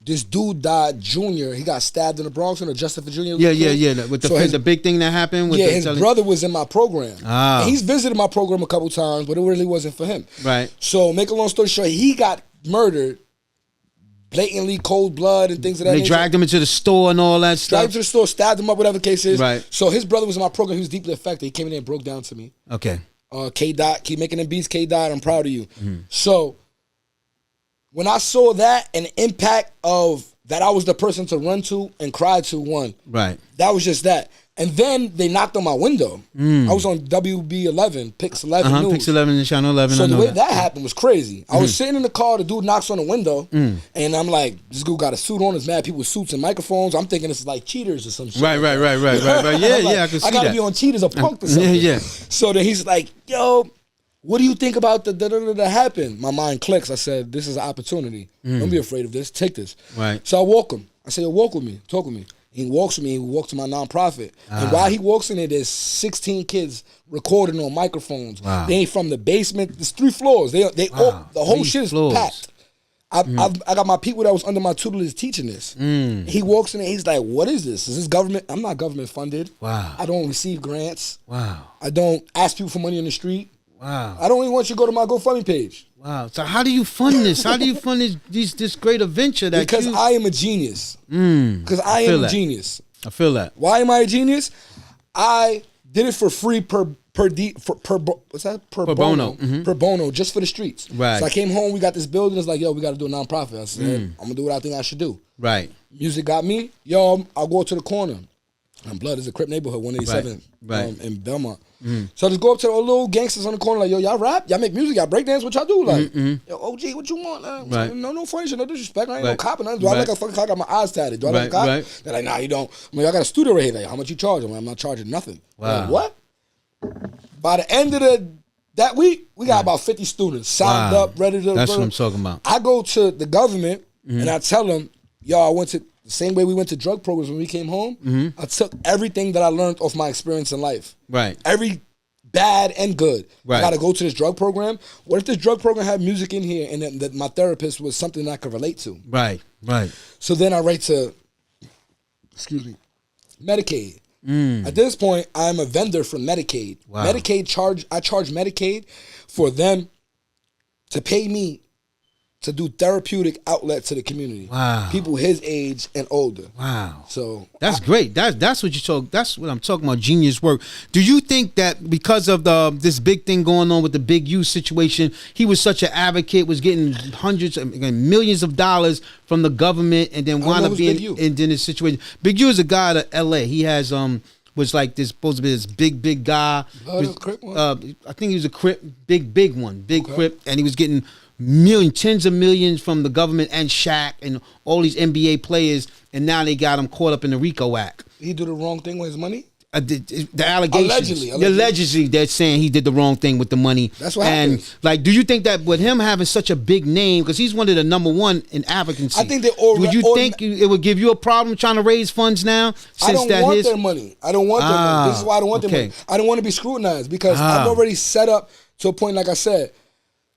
this dude died, Junior. He got stabbed in the Bronx in a Justice for Junior. Yeah. With So his- the big thing that happened with his brother was in my program. Ah. And he's visited my program a couple times, but it really wasn't for him. Right. So make a long story short, he got murdered, blatantly cold blood and things of that They nature. dragged him into the store and all that Dragged stuff. him to the store, stabbed him up, whatever the case is. Right. So his brother was in my program. He was deeply affected. He came in there and broke down to me. Okay. K Dot, keep making them beats, K Dot. I'm proud of you. Mm-hmm. So when I saw that and the impact of that, I was the person to run to and cry to. One, Right. that was just that. And then they knocked on my window. I was on WB11, Pix 11 News. Pix 11 and Channel 11. So I the know way that. that happened was crazy. I was sitting in the car, the dude knocks on the window, and I'm like, this dude got a suit on, there's mad people with suits and microphones. I'm thinking this is like Cheaters or some shit. Right. Yeah, I'm like, I can see I gotta that. be on Cheaters or Punked or something. Yeah. So then he's like, yo, what do you think about the that happened? My mind clicks. I said, this is an opportunity. Don't be afraid of this. Take this. Right. So I walk him. I say, yo, walk with me. Talk with me. He walks with me. He walks to my nonprofit. And while he walks in there, there's 16 kids recording on microphones. Wow. They ain't from the basement. There's 3 floors. They all, the whole 3 shit is floors. packed. I got my people that was under my tutelage teaching this. He walks in there. He's like, what is this? Is this government? I'm not government funded. Wow. I don't receive grants. Wow. I don't ask people for money on the street. Wow. I don't even want you to go to my GoFundMe page. Wow. So how do you fund this? How do you fund this great adventure that Because you... I am a genius. Because I feel am a that. genius. I feel that. Why am I a genius? I did it for free per bono. Per bono, just for the streets. Right. So I came home, we got this building, it's like, yo, we got to do a nonprofit. I said, I'm going to do what I think I should do. Right. Music got me, yo, I'll go to the corner. And Blood is a Crip neighborhood, 187 Right. in Belmont. So I just go up to the little gangsters on the corner like, yo, y'all rap? Y'all make music? Y'all break dance? What y'all do? Like, yo, OG, what you want? Right. No friendship, no disrespect. I ain't no Right. cop or nothing. Do I look like a fucking cop? I got my eyes tatted. Do I look like a cop? Right. They're like, nah, you don't. I'm like, I got a studio right here. Like, how much you charge? I'm like, I'm not charging nothing. Wow. Like, what? By the end of that week, we got about 50 students signed up, ready to. That's what I'm talking about. I go to the government and I tell them, yo, I went to the same way we went to drug programs when we came home. I took everything that I learned off my experience in life. Right. Every bad and good. Right. I got to go to this drug program. What if this drug program had music in here and that my therapist was something that I could relate to? Right. So then I write to, Medicaid. At this point, I'm a vendor for Medicaid. Wow. I charge Medicaid for them to pay me to do therapeutic outlet to the community. Wow. People his age and older. Wow. So That's great. That's what you talk. That's what I'm talking about. Genius work. Do you think that because of this big thing going on with the Big U situation, he was such an advocate, was getting hundreds and millions of dollars from the government, and then wound up being in this situation? Big U is a guy out of L.A. He has was like this supposed to be this big guy. I think he was a Crip, big one, big Crip, and he was getting tens of millions from the government and Shaq and all these NBA players, and now they got him caught up in the RICO Act. He do the wrong thing with his money? The allegations. Allegedly. They're saying he did the wrong thing with the money. That's what happens. Like, do you think that with him having such a big name, because he's one of the number one in advocacy, I think they would you think it would give you a problem trying to raise funds now? I don't want their money. I don't want their money. This is why I don't want their money. I don't want to be scrutinized because I'm already set up to a point, like I said.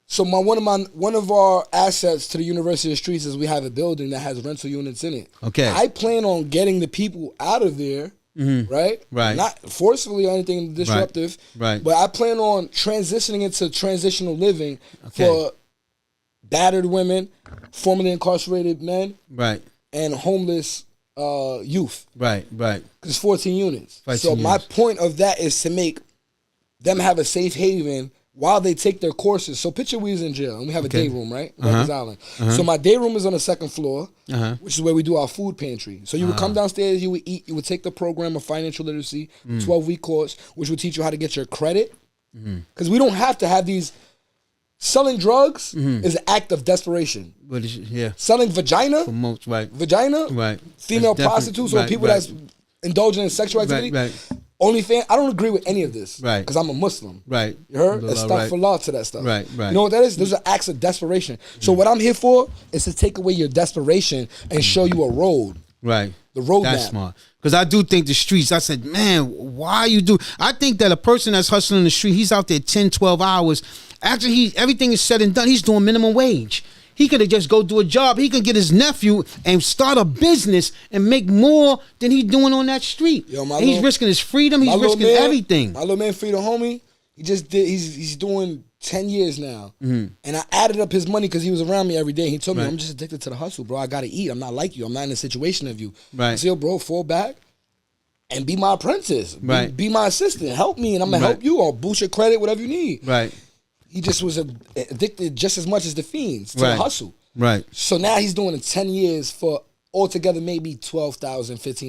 So one of our assets to the University of Streets is we have a building that has rental units in it. Okay. I plan on getting the people out of there, right? Right. Not forcefully or anything disruptive. Right. But I plan on transitioning into transitional living for battered women, formerly incarcerated men, right, and homeless youth. Right. Because it's 14 units. My point of that is to make them have a safe haven while they take their courses. So picture we was in jail and we have a day room, right? Rikers Island. So my day room is on the second floor, which is where we do our food pantry. So you would come downstairs, you would eat, you would take the program of financial literacy, 12-week course, which would teach you how to get your credit. Because we don't have to have these. Selling drugs is an act of desperation. Selling vagina, female prostitutes or people that's indulging in sexual activity. OnlyFans, I don't agree with any of this. Right. Because I'm a Muslim. Right. You heard? There's stuff for law to that stuff. Right. You know what that is? Those are acts of desperation. So what I'm here for is to take away your desperation and show you a road. Right. The roadmap. That's smart. Because I do think the streets, I said, man, why you do? I think that a person that's hustling in the street, he's out there 10, 12 hours. After everything is said and done, he's doing minimum wage. He could have just go do a job. He could get his nephew and start a business and make more than he's doing on that street. He's risking his freedom. He's risking everything. My little man, Freedom Homie, he just did. He's doing 10 years now. And I added up his money because he was around me every day. He told me, I'm just addicted to the hustle, bro. I got to eat. I'm not like you. I'm not in a situation of you. Right. I said, yo, bro, fall back and be my apprentice. Be my assistant. Help me and I'm going to help you or boost your credit, whatever you need. Right. He just was addicted just as much as the fiends to the hustle. Right. So now he's doing it 10 years for altogether maybe $12,000,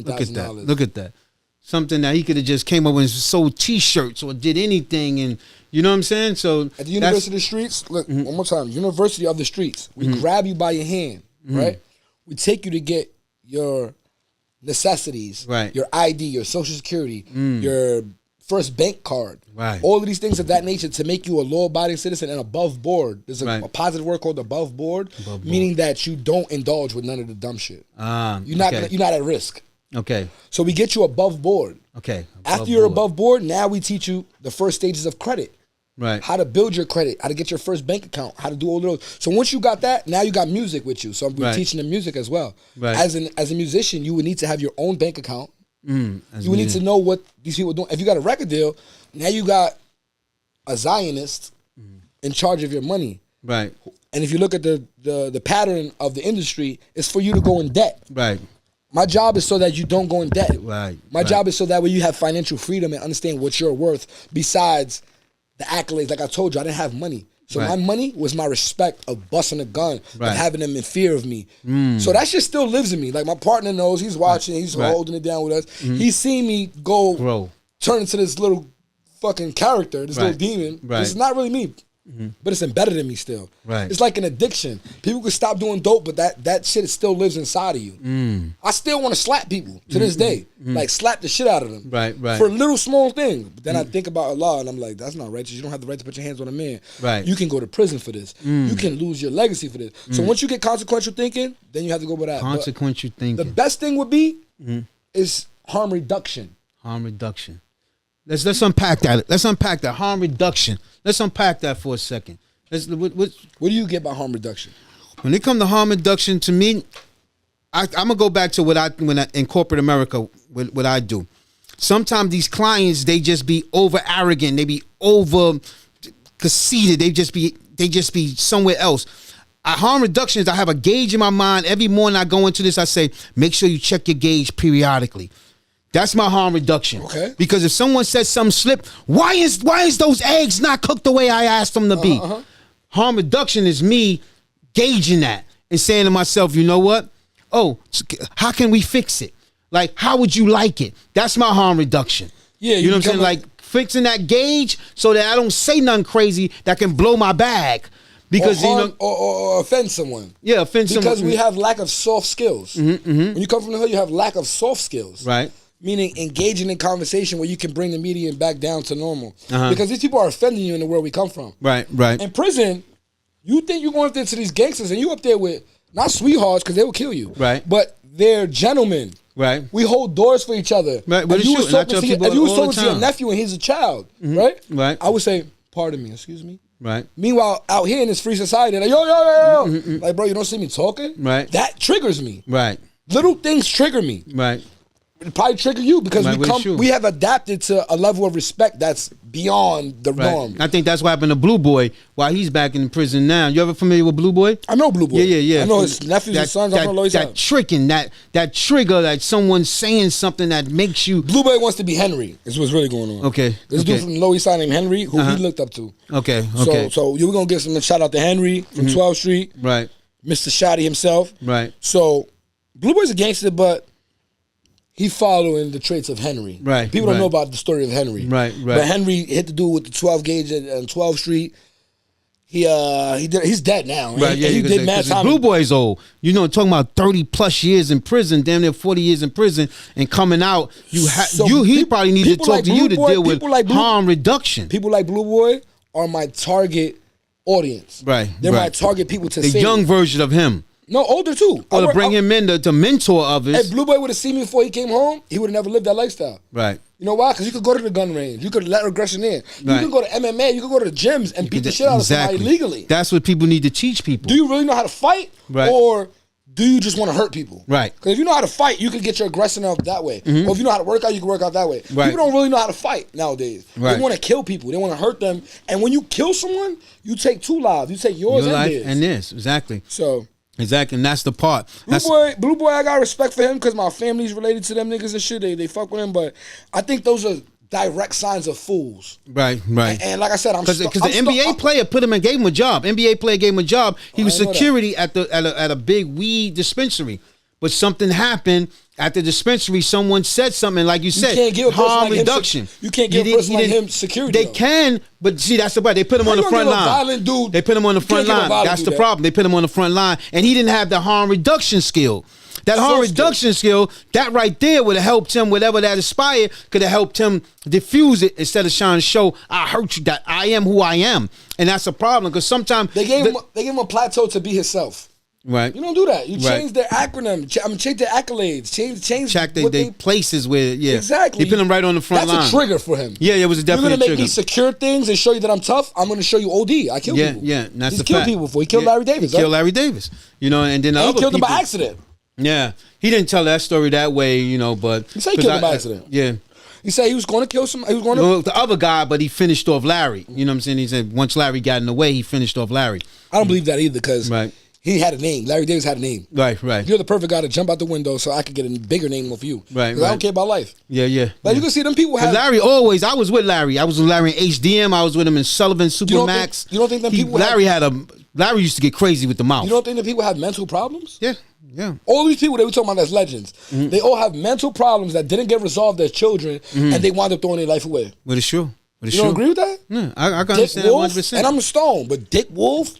$15,000. Look at that. Something that he could have just came up with and sold T-shirts or did anything, and you know what I'm saying? So at the University of the Streets, look, one more time, University of the Streets, we grab you by your hand, right? We take you to get your necessities, your ID, your social security, your first bank card, all of these things of that nature to make you a law-abiding citizen and above board. There's a positive word called above board, meaning that you don't indulge with none of the dumb shit. You're not at risk. Okay. So we get you above board. Okay. After you're above board, now we teach you the first stages of credit. Right. How to build your credit, how to get your first bank account, how to do all of those. So once you got that, now you got music with you. So we're teaching them music as well. Right. As a musician, you would need to have your own bank account. You would need to know what these people are doing. If you got a record deal, now you got a Zionist in charge of your money. Right. And if you look at the pattern of the industry, it's for you to go in debt. Right. My job is so that you don't go in debt. Right. My job is so that way you have financial freedom and understand what you're worth besides the accolades. Like I told you, I didn't have money. So Right. my money was my respect of busting a gun, Right. of having them in fear of me. So that shit still lives in me. Like my partner knows, he's watching, he's Right. holding it down with us. He's seen me go Grow. turn into this little fucking character, this little Right. demon. Right. It's not really me. But it's embedded in me still. Right. It's like an addiction. People can stop doing dope, but that shit still lives inside of you. I still want to slap people to this day. Like slap the shit out of them. Right, right. For little small things. But then I think about Allah and I'm like, that's not righteous. You don't have the right to put your hands on a man. Right. You can go to prison for this. You can lose your legacy for this. So once you get consequential thinking, then you have to go with that. But Consequential the thinking. best thing would be is harm reduction. Harm reduction. Let's unpack that. Let's unpack that. Harm reduction. Let's unpack that for a second. What do you get by harm reduction? When it comes to harm reduction, to me, I'm gonna go back to in corporate America, what I do. Sometimes these clients, they just be over arrogant, they be over conceited, they just be somewhere else. Harm reduction is I have a gauge in my mind. Every morning I go into this, I say, make sure you check your gauge periodically. That's my harm reduction. Okay. Because if someone says something slip, why is those eggs not cooked the way I asked them to be? Harm reduction is me gauging that and saying to myself, you know what? Oh, how can we fix it? Like, how would you like it? That's my harm reduction. Yeah, you know what I'm saying? Like fixing that gauge so that I don't say nothing crazy that can blow my bag. Because or offend someone. Yeah, offend someone. Because we have lack of soft skills. When you come from the hood, you have lack of soft skills. Right. Meaning engaging in conversation where you can bring the median back down to normal. Because these people are offending you in the world we come from. Right, right. In prison, you think you're going up there to these gangsters and you up there with, not sweethearts because they will kill you. Right. But they're gentlemen. Right. We hold doors for each other. Right. But if you was talking to your nephew and he's a child, right? Right. I would say, pardon me, excuse me. Right. Meanwhile, out here in this free society, like, yo. Like, bro, you don't see me talking? Right. That triggers me. Right. Little things trigger me. Right. It probably trigger you because Right, we have adapted to a level of respect that's beyond the norm. I think that's what happened to Blue Boy while he's back in prison now. You ever familiar with Blue Boy? I know Blue Boy. Yeah. I know his nephews and sons. I know Lois. That tricking, that trigger, that someone saying something that makes you. Blue Boy wants to be Henry. Is what's really going on. Okay. This dude from Lower East Side named Henry, who he looked up to. Okay. So we're gonna give some shout out to Henry from 12th Street. Right. Mr. Shotty himself. Right. So Blue Boy's a gangster, but he following the traits of Henry. Right. People don't know about the story of Henry. Right. But Henry hit the dude with the 12 gauge on 12th Street. He's dead now. Right, yeah, he did mad time. Blue Boy's old. You know, talking about 30 plus years in prison, damn near 40 years in prison, and coming out, he probably needed to talk to you to deal with harm reduction. People like Blue Boy are my target audience. Right. They're my target people to the save. young version of him. No, older too. Or to bring him in to mentor others. If Blue Boy would have seen me before he came home, he would have never lived that lifestyle. Right. You know why? Because you could go to the gun range. You could let aggression in. You could go to MMA. You could go to the gyms and beat the shit out of somebody legally. That's what people need to teach people. Do you really know how to fight? Right. Or do you just want to hurt people? Right. Because if you know how to fight, you can get your aggression out that way. Or if you know how to work out, you can work out that way. Right. People don't really know how to fight nowadays. Right. They want to kill people. They want to hurt them. And when you kill someone, you take two lives. You take yours Your and life theirs. and this. Exactly. So... Exactly, and that's the part. Blue Boy, I got respect for him because my family's related to them niggas and shit. They fuck with him, but I think those are direct signs of fools. Right. And like I said, because the NBA player gave him a job. NBA player gave him a job. He was security at a big weed dispensary, but something happened at the dispensary. Someone said something, like you said, harm reduction. You can't give a person like him security. They can, but see, that's the part. They put him on the front line. Violent dude. They put him on the front line. That's the problem. They put him on the front line, and he didn't have the harm reduction skill. That harm reduction skill, that right there would have helped him. Whatever that aspired could have helped him diffuse it instead of trying to show I hurt you. That I am who I am, and that's a problem because sometimes they gave him a plateau to be himself. Right. You don't do that. You change their acronym. Change their accolades. Change their places where, Exactly. You put them right on the front line. That's a trigger for him. Yeah, it was a definite trigger. You're going to make me secure things and show you that I'm tough. I'm going to show you OD. I kill people. Yeah, and that's He's killed people before. He killed Larry Davis. He killed Larry Davis. You know, and then the other he killed people, him by accident. Yeah. He didn't tell that story that way, you know, but... He said he killed him by accident. Yeah. He said he was going to kill somebody. He was going to... The other guy, but he finished off Larry. You know what I'm saying? He said once Larry got in the way, he finished off Larry. I don't believe that either because He had a name. Larry Davis had a name. Right, right. You're the perfect guy to jump out the window so I could get a bigger name off you. Right, Because I don't care about life. Yeah, yeah. Like you can see them people have. Larry always. I was with Larry. I was with Larry in HDM. I was with him in Sullivan Supermax. You don't think them people? Larry used to get crazy with the mouth. You don't think that people have mental problems? Yeah, yeah. All these people that we talking about as legends, they all have mental problems that didn't get resolved as children, and they wound up throwing their life away. But it's true. But it's You true. don't agree with that? Yeah, I can Dick understand Wolf, 100%. and I'm a Stone, but Dick Wolf,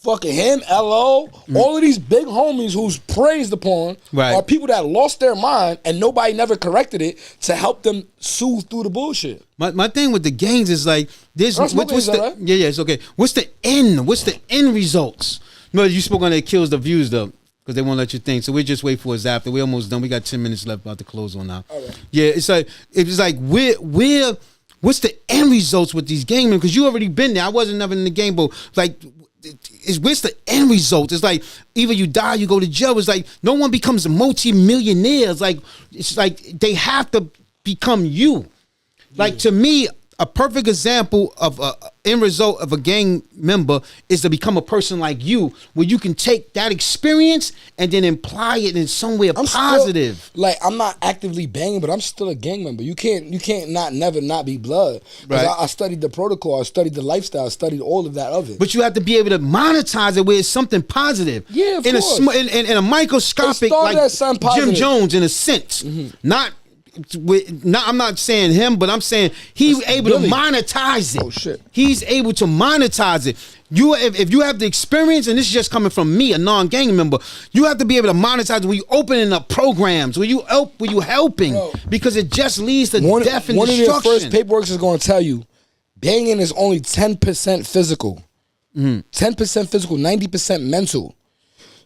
fucking him, LO, all of these big homies who's praised upon Right. are people that lost their mind and nobody never corrected it to help them soothe through the bullshit. My thing with the gangs is like there's Don't smoke what's these, the right? yeah it's okay. What's the end? What's the end results? No, you spoke on that kills the views though. Because they won't let you think. So we just wait for us after. We're almost done. We got 10 minutes left about to close on now. Right. Yeah, it's like we're what's the end results with these gang members? Because you already been there. I wasn't never in the game, but like what's the end result? It's like either you die, you go to jail. It's like no one becomes a multi-millionaire. It's like they have to become you. Like to me, a perfect example of a end result of a gang member is to become a person like you, where you can take that experience and then apply it in some way positive. Still, like I'm not actively banging, but I'm still a gang member. You can't never not be blood. Right. I studied the protocol, I studied the lifestyle, I studied all of that of it. But you have to be able to monetize it where it's something positive. Yeah, of in course. In a microscopic, started like as something Jim positive. Jones, in a sense, not. I'm not saying him, but I'm saying he's able Billy. to monetize it. Oh, shit. He's able to monetize it. If you have the experience, and this is just coming from me, a non-gang member, you have to be able to monetize it when you opening up programs, when you helping, Bro. because it just leads to death and one of your destruction. first paperwork is going to tell you banging is only 10% physical. 10% physical, 90% mental.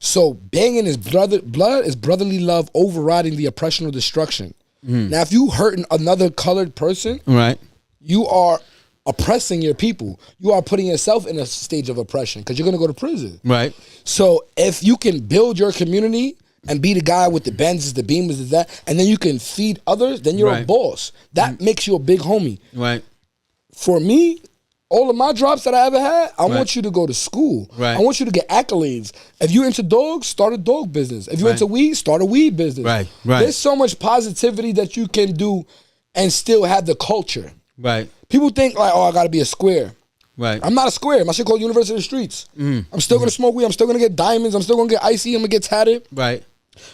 So banging is blood is brotherly love overriding the oppression or destruction. Now, if you hurting another colored person, Right. you are oppressing your people. You are putting yourself in a stage of oppression because you're going to go to prison. Right. So if you can build your community and be the guy with the Benzes, the Beamers, that, and then you can feed others, then you're a Right. boss. That makes you a big homie. Right. For me, all of my drops that I ever had, I want you to go to school. Right. I want you to get accolades. If you're into dogs, start a dog business. If you're Right. into weed, start a weed business. Right, right. There's so much positivity that you can do and still have the culture. Right. People think like, oh, I gotta be a square. Right. I'm not a square. My shit called University of the Streets. I'm still gonna smoke weed. I'm still gonna get diamonds. I'm still gonna get icy. I'm gonna get tatted. Right.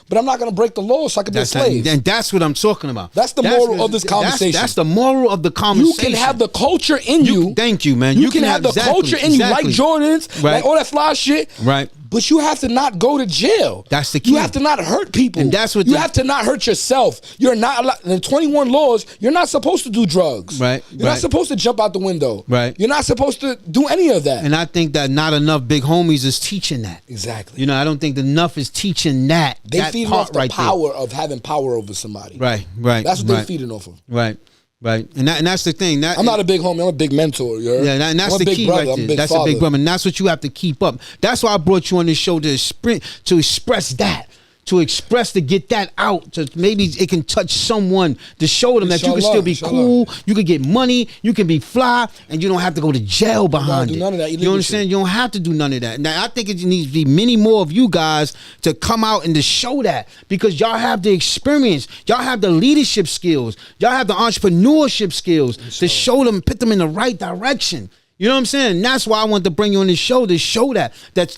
But I'm not gonna break the law so I can be a slave. And that's what I'm talking about. That's the moral of this conversation. That's the moral of the You conversation. can have the culture in you. Thank you, man. You can have the culture in you, like Jordans, Right. like all that fly shit. Right. But you have to not go to jail. That's the key. You have to not hurt people. And that's what you have to not hurt yourself. You're not allowed. In 21 laws, you're not supposed to do drugs. Right, You're not right. supposed to jump out the window. Right. You're not supposed to do any of that. And I think that not enough big homies is teaching that. Exactly. You know, I don't think enough is teaching that. They that feeding part off the right power of having power over somebody. Right. Right. That's what right, they're feeding off of. Right. Right. And that's the thing. That, I'm not a big homie. I'm a big mentor. Yeah, and that's I'm the a big key brother. right I'm a there. big That's father. a big brother, and that's what you have to keep up. That's why I brought you on this show to express to get that out, to maybe it can touch someone, to show them that you can Inshallah, still be inshallah. cool, you can get money, you can be fly, and you don't have to go to jail behind do it. none of that You illegal understand? shit. You don't have to do none of that. Now I think it needs to be many more of you guys to come out and to show that, because y'all have the experience, y'all have the leadership skills, y'all have the entrepreneurship skills to show them, put them in the right direction. You know what I'm saying? And that's why I wanted to bring you on this show, to show that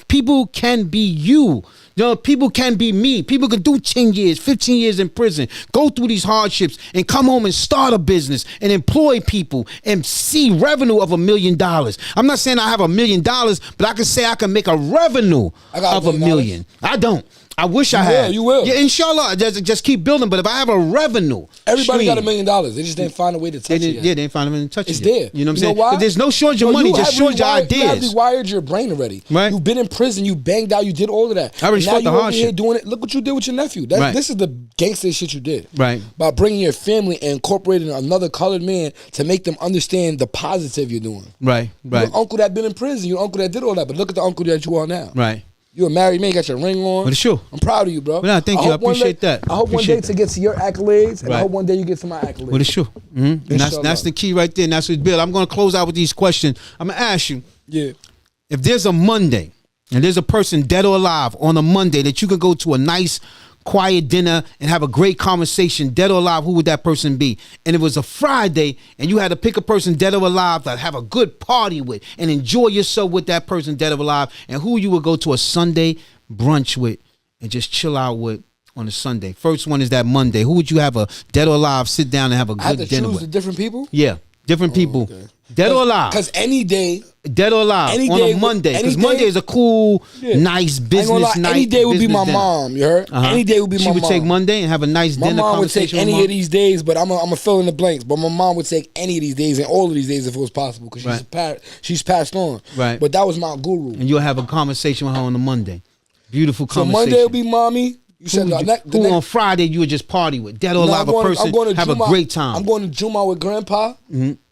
people can be you. You know, people can be me. People can do 10 years, 15 years in prison, go through these hardships and come home and start a business and employ people and see revenue of $1 million. I'm not saying I have $1 million, but I can say I can make a revenue I got of $1 $1 million. million. I don't. I wish I will, had. you will. Yeah, inshallah. Just keep building. But if I have a revenue, Everybody got $1 stream, million. They just didn't find a way to touch They it. didn't, yet. yeah, they didn't find them in touch. It's yet. there. You know what I'm saying? why? But there's no shortage of Bro, money. you Just have shortage of rewired- You have ideas. rewired your brain already. Right. You've been in prison. You banged out. You did all of that. I already now felt the you over here hardship. doing it. Look what you did with your nephew. Right. This is the gangster shit you did. Right. By bringing your family and incorporating another colored man to make them understand the positive you're doing. Right. Right. Your uncle that been in prison. Your uncle that did all that. But look at the uncle that you are now. Right. You're a married man. Got your ring on. But it's true. I'm proud of you, bro. But no, thank you. I hope one appreciate day- that. I hope Appreciate one day that. to get to your accolades, and I Right. hope one day you get to my accolades. But it's true. And that's the key right there. And that's what's built. I'm going to close out with these questions. I'm going to ask you, Yeah. if there's a Monday and there's a person dead or alive on a Monday that you could go to a nice quiet dinner and have a great conversation, dead or alive, who would that person be? And it was a Friday and you had to pick a person dead or alive to have a good party with and enjoy yourself with that person dead or alive, and who you would go to a Sunday brunch with and just chill out with on a Sunday. First one is that Monday. Who would you have a dead or alive sit down and have a good I have to dinner choose with? the different people? Yeah, different people. Okay. Dead or alive. Because any day, dead or alive any on day a Monday. any Because day- Monday is a cool, Yeah. nice I ain't business gonna lie, night. any day would be business my dinner. mom, you heard? Any day would be my She mom. would take Monday and have a nice My dinner mom would take conversation with any mom. of these days, but I'm a fill in the blanks. But my mom would take any of these days and all of these days if it was possible, because she's passed on. Right. But that was my guru. And you'll have a conversation with her on a Monday. Beautiful So conversation. Monday will be mommy. You said who on Friday you would just party with? Dead or alive, a person, have a great time. I'm going to Juma with Grandpa.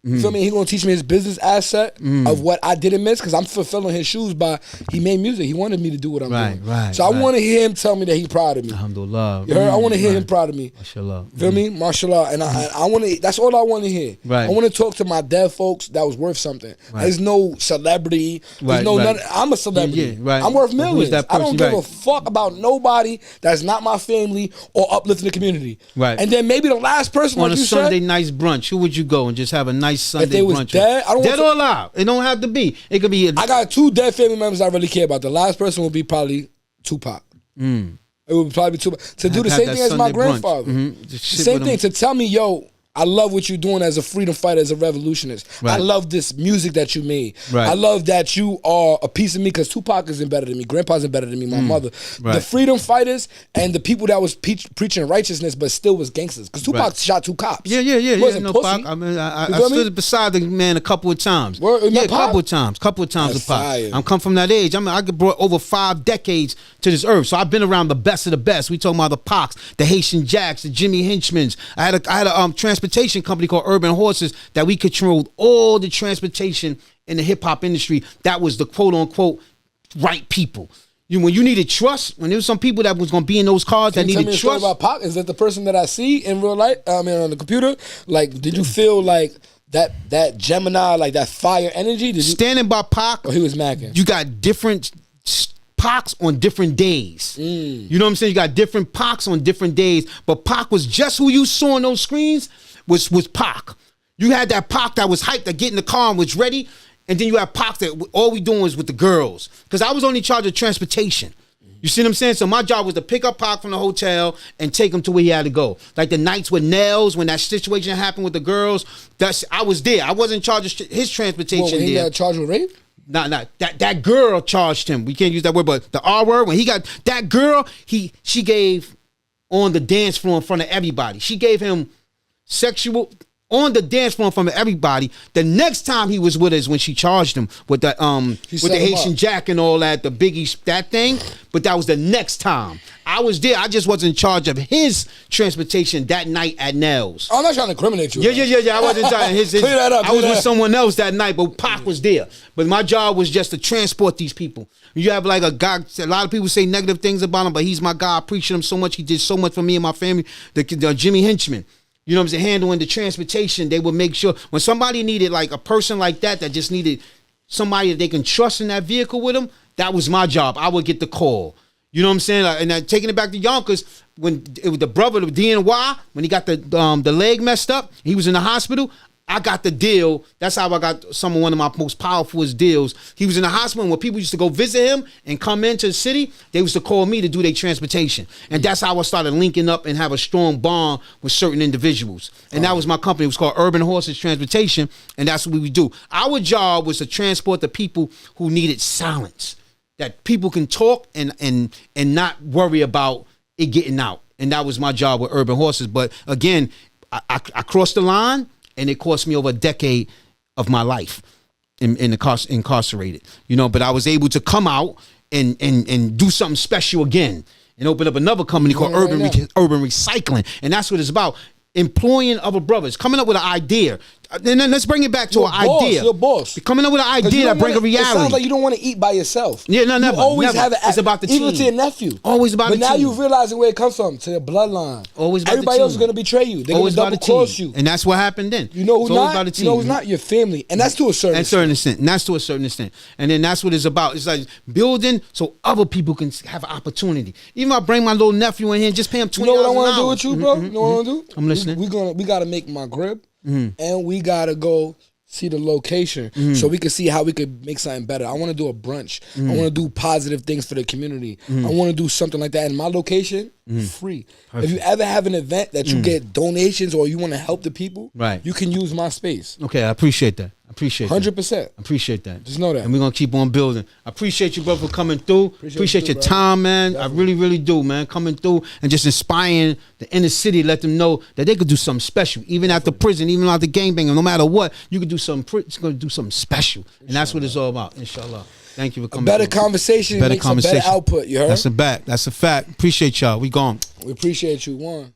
You feel me? He gonna teach me his business asset of what I didn't miss, because I'm fulfilling his shoes by he made music. He wanted me to do what I'm doing. Right. So I want to hear him tell me that he's proud of me. Alhamdulillah. You heard? I want to hear him proud of me. Mashallah. Feel me? Mashallah. And I want to. That's all I want to hear. Right. I want to talk to my dead folks that was worth something. Right. There's no celebrity. There's Right, none. I'm a celebrity. Yeah, right. I'm worth But who's millions. that I don't person? give a Right. fuck about nobody that's not my family or uplifting the community. Right. And then maybe the last person, On like a you Sunday said, nice brunch, who would you go and just have a nice Sunday if they was brunch? dead, I don't Dead want or alive. It don't have to be. It could be. I got 2 dead family members I really care about. The last person would be probably Tupac. It would probably be Tupac. To do the have same that thing as my Sunday brunch. grandfather. Just The sit same with thing. him. To tell me, yo, I love what you're doing as a freedom fighter, as a revolutionist. Right. I love this music that you made. Right. I love that you are a piece of me, because Tupac isn't better than me. Grandpa's isn't better than me. My mother. Right. The freedom fighters and the people that was preaching righteousness but still was gangsters. Because Tupac Right. shot 2 cops. Yeah. He wasn't No, pussy. Pac. I mean, I You feel me? stood beside the man a couple of times. Word, you yeah, met Pac? couple of times That's with Pac. fire. I'm come from that age. I get brought over 5 decades to this earth, so I've been around the best of the best. We talking about the Pacs, the Haitian Jacks, the Jimmy Henchmans. I had a transportation company called Urban Horses that we controlled all the transportation in the hip hop industry. That was the quote unquote right people. When you needed trust, when there was some people that was gonna be in those cars that Can you tell needed me a story trust. about Pac? Is that the person that I see in real life? I mean, on the computer. Like, did you feel like that Gemini, like that fire energy? Did you? Standing by Pac, Or he was macking? you got different Pacs on different days. You know what I'm saying? You got different Pacs on different days, but Pac was just who you saw on those screens was Pac. You had that Pac that was hyped to get in the car and was ready, and then you had Pac that all we doing was with the girls, because I was only in charge of transportation. You see what I'm saying? So my job was to pick up Pac from the hotel and take him to where he had to go. Like the nights with Nels, when that situation happened with the girls, I was there. I wasn't in charge of his transportation. What, when he there. got charged with rape? Nah. That girl charged him. We can't use that word, but the R word, when he got that girl, she gave on the dance floor in front of everybody. She gave him sexual on the dance floor in front of everybody. The next time he was with us when she charged him with the with the Haitian Jack and all that, the Biggie that thing. But that was the next time. I was there. I just wasn't in charge of his transportation that night at Nels. I'm not trying to incriminate you. Yeah. I wasn't trying. Clear that up, I was clear with that. someone else that night, but Pac was there. But my job was just to transport these people. You have like a guy. A lot of people say negative things about him, but he's my guy. I appreciate him so much. He did so much for me and my family. The Jimmy Henchman. You know what I'm saying? Handling the transportation, they would make sure when somebody needed like a person like that just needed somebody that they can trust in that vehicle with them. That was my job. I would get the call. You know what I'm saying? And then taking it back to Yonkers, when it was the brother of DNY, when he got the leg messed up, he was in the hospital. I got the deal. That's how I got one of my most powerful deals. He was in the hospital, and when people used to go visit him and come into the city, they used to call me to do their transportation. And that's how I started linking up and have a strong bond with certain individuals. And that was my company. It was called Urban Horses Transportation, and that's what we would do. Our job was to transport the people who needed silence, that people can talk and not worry about it getting out. And that was my job with Urban Horses. But again, I crossed the line, and it cost me over a decade of my life incarcerated. You know, but I was able to come out and do something special again and open up another company called Urban Recycling. And that's what it's about. Employing other brothers, coming up with an idea, then let's bring it back to an idea. You're a boss. Coming up with an idea that bring a reality. It sounds like you don't want to eat by yourself. Yeah, no, never. You always never. have an. It's about the team. Even to your nephew. Always about the team. But now you realizing where it comes from, to the bloodline. Always about Everybody the team. else is gonna betray you. They're always gonna double cross you. And that's what happened then. You know who's not? About the team. You know who's not? Your family. And that's to a certain extent. And that's to a certain extent. And then that's what it's about. It's like building so other people can have an opportunity. Even if I bring my little nephew in here and just pay him $20 an hour. You know what I want to do with you, bro? You know what I want to do? I'm listening. We gotta make my crib, and we gotta go see the location so we can see how we could make something better. I want to do a brunch. I want to do positive things for the community. I want to do something like that. And my location, free. Perfect. If you ever have an event that you get donations or you want to help the people, you can use my space. Okay, I appreciate that. 100%. I appreciate that. Just know that. And we're going to keep on building. I appreciate you, brother, for coming through. Appreciate your time, man. Definitely. I really, really do, man. Coming through and just inspiring the inner city, let them know that they could do something special. Even after prison, even after gangbanging, no matter what, you could do something, it's going to do something special. And that's what it's all about, inshallah. Thank you for coming. A better conversation makes a better output, you heard? That's a fact. Appreciate y'all. We gone. We appreciate you, one.